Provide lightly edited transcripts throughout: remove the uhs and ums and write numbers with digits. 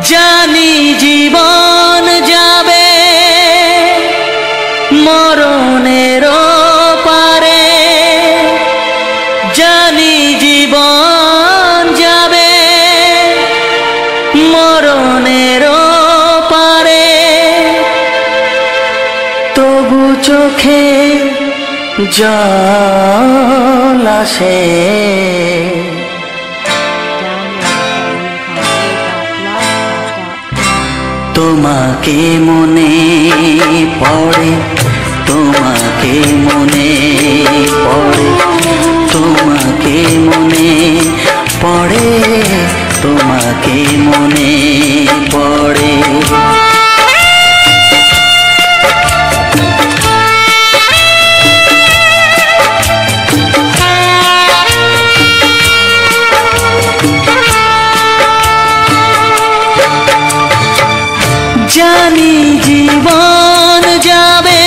জানি জীবন যাবে মরণের পারে, জানি জীবন যাবে মরণের পারে, তবু চোখে জল আসে। তোমাকে মনে পড়ে, তোমাকে মনে পড়ে, তোমাকে মনে পড়ে, তোমাকে মনে পড়ে। জানি জীবন যাবে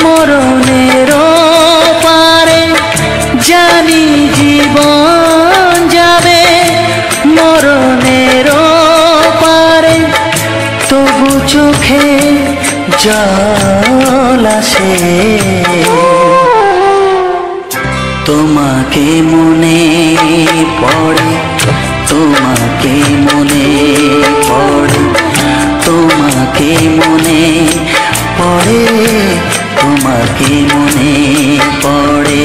মরণের পারে, জানি জীবন যাবে মরণের পারে, তবু চোখে জল আসে। তোমাকে মনে পড়ে, তোমাকে মনে পড়ে, তোমাকে মনে পড়ে, তোমাকে মনে পড়ে।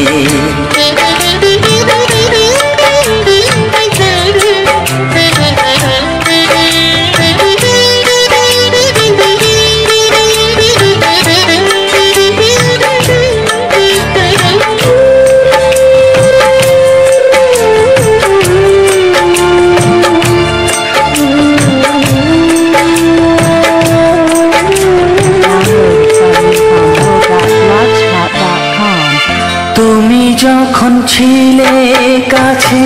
তুমি যখন ছিলে কাছে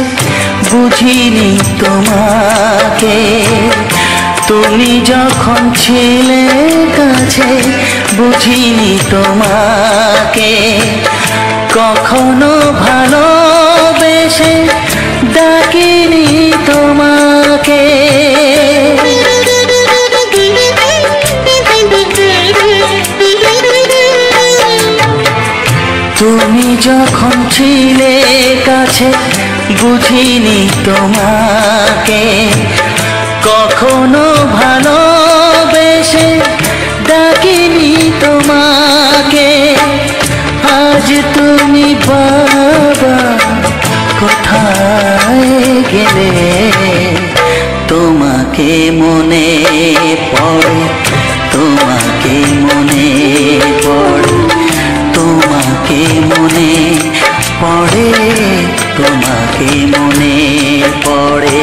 বুঝিনি তোমাকে, তুমি যখন ছিলে কাছে বুঝিনি তোমাকে, কখনো ভালোবেসে ডাকিনি তোমাকে। তুমি যখন ছিলে কাছে বুঝিনি তোমাকে, কখনো ভালোবেসে ডাকিনি তোমাকে। আজ তুমি বাবা কোথায় গেলে, তোমাকে মনে পড়ে, তোমাকে মনে পড়ে, তোমাকে মনে পড়ে, তোমাকে মনে পড়ে।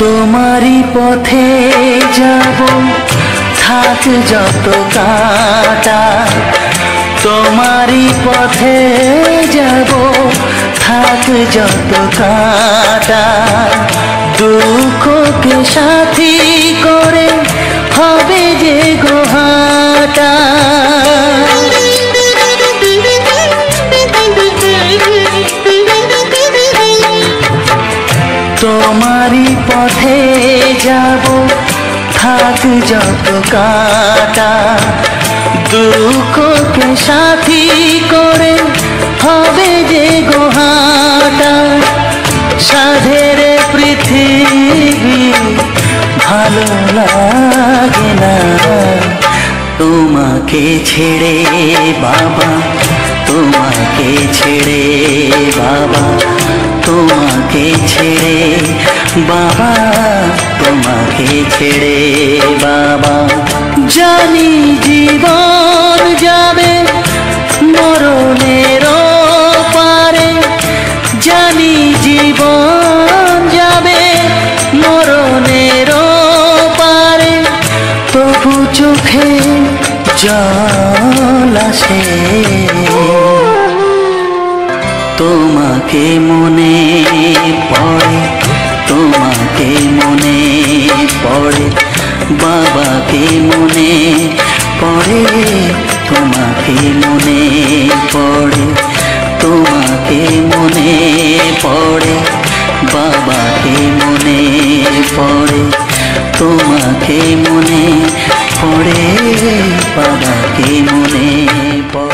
তোমারই পথে যাব থাক যত কাঁটা, তোমারই পথে যাব থাক যত কাঁটা, দুঃখকে সাথী করে হবে যে গোহাটা। তোমারই পথে যাব থাক যত কাঁটা, দুঃখকে সাথী করে হবে যে গোহাটা। সাধের পৃথিবী ভালো লাগে না তোমাকে ছেড়ে বাবা, তোমাকে ছেড়ে বাবা, তোমাকে ছেড়ে বাবা, তোমাকে ছেড়ে বাবা। জানি জীবন যাবে মরণের পারে, জানি জীবন যাবে মরণের পারে, তো চোখে জল আসে তোমাকে মনে পড়ে, তোমাকে মনে পড়ে, বাবাকে মনে পড়ে, তোমাকে মনে পড়ে, তোমাকে মনে পড়ে, বাবাকে মনে পড়ে, তোমাকে মনে পড়ে, বাবাকে মনে পড়ে।